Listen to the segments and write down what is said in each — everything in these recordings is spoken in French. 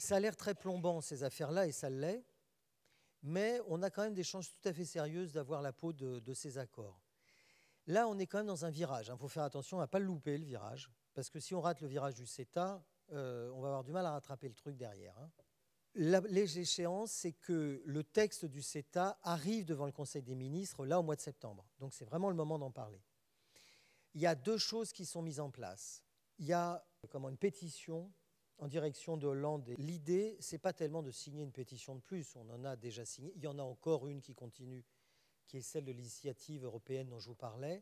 Ça a l'air très plombant, ces affaires-là, et ça l'est, mais on a quand même des chances tout à fait sérieuses d'avoir la peau de ces accords. Là, on est quand même dans un virage. Il faut faire attention à ne pas le louper, le virage, parce que si on rate le virage du CETA, on va avoir du mal à rattraper le truc derrière. L'échéance, c'est que le texte du CETA arrive devant le Conseil des ministres, là, au mois de septembre. Donc, c'est vraiment le moment d'en parler. Il y a deux choses qui sont mises en place. Il y a une pétition en direction de Hollande. L'idée, ce n'est pas tellement de signer une pétition de plus, on en a déjà signé. Il y en a encore une qui continue, qui est celle de l'initiative européenne dont je vous parlais.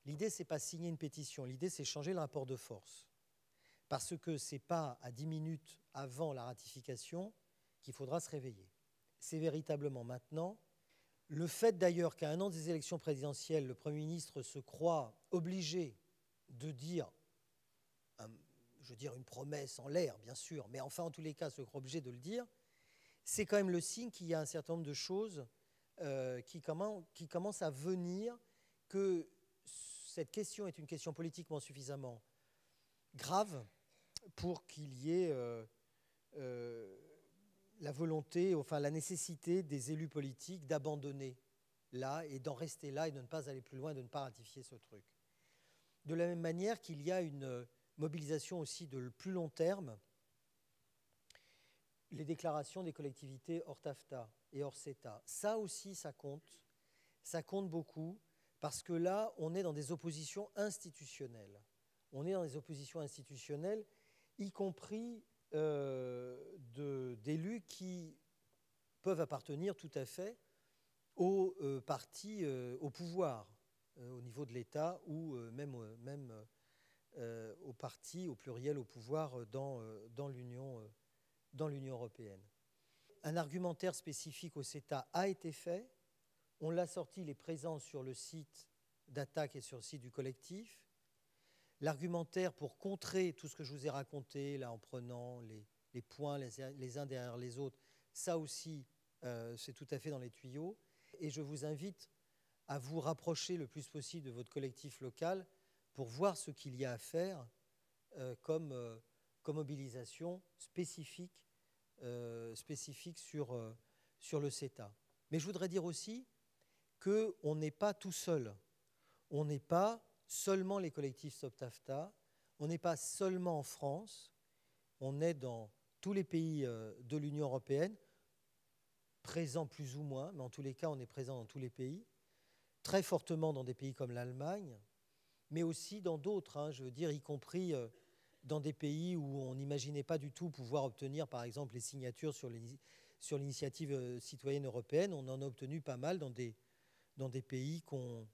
L'idée, ce n'est pas signer une pétition, l'idée, c'est changer le rapport de force. Parce que ce n'est pas à 10 minutes avant la ratification qu'il faudra se réveiller. C'est véritablement maintenant. Le fait d'ailleurs qu'à un an des élections présidentielles, le Premier ministre se croit obligé de dire, une promesse en l'air, bien sûr, mais enfin, en tous les cas, se croit obligé de le dire, c'est quand même le signe qu'il y a un certain nombre de choses qui commencent à venir, que cette question est une question politiquement suffisamment grave pour qu'il y ait la volonté, enfin la nécessité des élus politiques d'abandonner là et d'en rester là et de ne pas aller plus loin, de ne pas ratifier ce truc. De la même manière qu'il y a une mobilisation aussi de plus long terme, les déclarations des collectivités hors TAFTA et hors CETA. Ça aussi, ça compte beaucoup, parce que là, on est dans des oppositions institutionnelles. On est dans des oppositions institutionnelles, y compris d'élus qui peuvent appartenir tout à fait au parti, au pouvoir, au niveau de l'État, ou même au parti, au pluriel, au pouvoir dans l'Union européenne. Un argumentaire spécifique au CETA a été fait. On l'a sorti, il est présent sur le site d'Attaque et sur le site du collectif. L'argumentaire pour contrer tout ce que je vous ai raconté, là, en prenant les points les uns derrière les autres, ça aussi, c'est tout à fait dans les tuyaux. Et je vous invite à vous rapprocher le plus possible de votre collectif local pour voir ce qu'il y a à faire comme mobilisation spécifique sur le CETA. Mais je voudrais dire aussi qu'on n'est pas tout seul. On n'est pas seulement les collectifs Stop TAFTA, on n'est pas seulement en France, on est dans tous les pays de l'Union européenne, présents plus ou moins, mais en tous les cas, on est présent dans tous les pays, très fortement dans des pays comme l'Allemagne, mais aussi dans d'autres, y compris dans des pays où on n'imaginait pas du tout pouvoir obtenir, par exemple, les signatures sur l'initiative citoyenne européenne. On en a obtenu pas mal dans des pays comme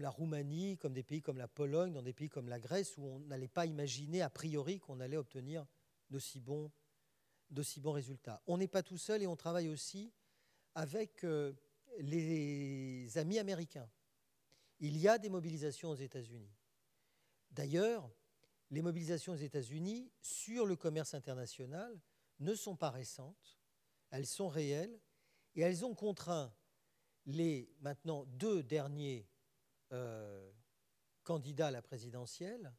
la Roumanie, comme des pays comme la Pologne, dans des pays comme la Grèce, où on n'allait pas imaginer a priori qu'on allait obtenir d'aussi bons résultats. On n'est pas tout seul et on travaille aussi avec les amis américains. Il y a des mobilisations aux États-Unis. D'ailleurs, les mobilisations aux États-Unis sur le commerce international ne sont pas récentes, elles sont réelles et elles ont contraint les maintenant 2 derniers candidats à la présidentielle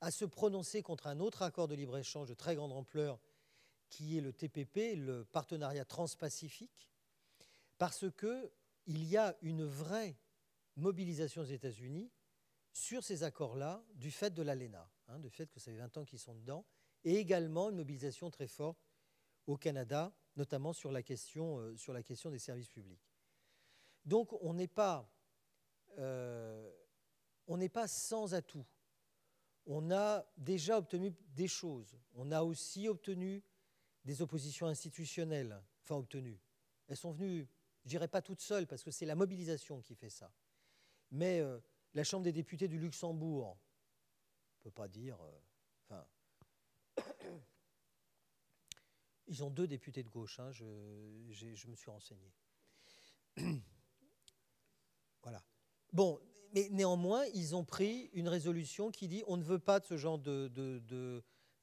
à se prononcer contre un autre accord de libre-échange de très grande ampleur qui est le TPP, le partenariat transpacifique, parce qu'il y a une vraie mobilisation aux États-Unis sur ces accords-là du fait de l'ALENA, du fait que ça fait 20 ans qu'ils sont dedans, et également une mobilisation très forte au Canada, notamment sur la question des services publics. Donc on n'est pas sans atout. On a déjà obtenu des choses. On a aussi obtenu des oppositions institutionnelles. Enfin, obtenues. Elles sont venues, je ne dirais pas toutes seules, parce que c'est la mobilisation qui fait ça. Mais la Chambre des députés du Luxembourg, on ne peut pas dire... ils ont 2 députés de gauche, je me suis renseigné. Voilà. Bon, mais néanmoins, ils ont pris une résolution qui dit on ne veut pas de ce genre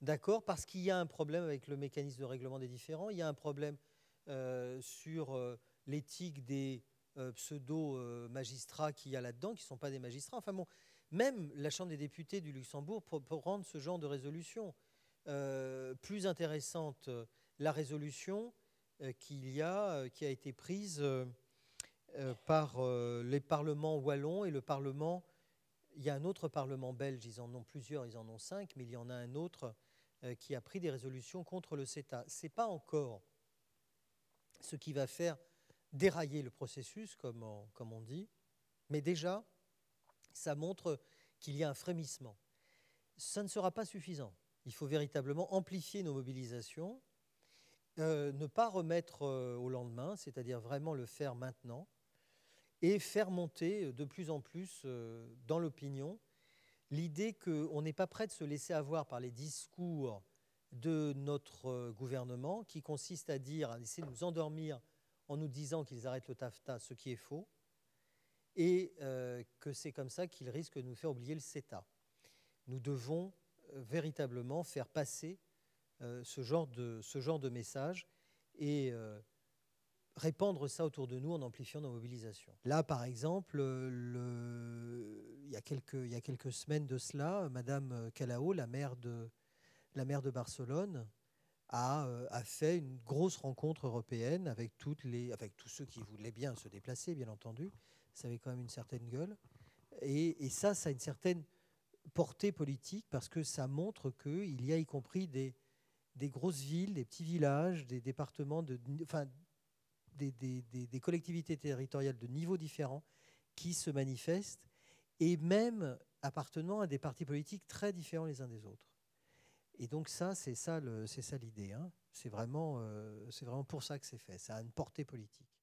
d'accord parce qu'il y a un problème avec le mécanisme de règlement des différends, il y a un problème sur l'éthique des pseudo-magistrats qu'il y a là-dedans, qui ne sont pas des magistrats. Enfin bon, même la Chambre des députés du Luxembourg pour rendre ce genre de résolution. plus intéressante la résolution qui a été prise par les parlements wallons et le Parlement. Il y a un autre Parlement belge, ils en ont plusieurs, ils en ont 5, mais il y en a un autre qui a pris des résolutions contre le CETA. Ce n'est pas encore ce qui va faire dérailler le processus, comme on dit, mais déjà, ça montre qu'il y a un frémissement. Ça ne sera pas suffisant. Il faut véritablement amplifier nos mobilisations, ne pas remettre au lendemain, c'est-à-dire vraiment le faire maintenant, et faire monter de plus en plus dans l'opinion l'idée qu'on n'est pas prêt de se laisser avoir par les discours de notre gouvernement qui consiste à dire, à essayer de nous endormir en nous disant qu'ils arrêtent le TAFTA, ce qui est faux, et que c'est comme ça qu'ils risquent de nous faire oublier le CETA. Nous devons véritablement faire passer ce genre de message et répandre ça autour de nous en amplifiant nos mobilisations. Là, par exemple, il y a quelques semaines de cela, Madame Calao, la maire de Barcelone, a fait une grosse rencontre européenne avec tous ceux qui voulaient bien se déplacer, bien entendu. Ça avait quand même une certaine gueule. Et ça a une certaine portée politique parce que ça montre qu'il y a y compris des grosses villes, des petits villages, des départements, des collectivités territoriales de niveaux différents qui se manifestent et même appartenant à des partis politiques très différents les uns des autres. Et donc c'est ça l'idée. Hein. C'est vraiment pour ça que c'est fait. Ça a une portée politique.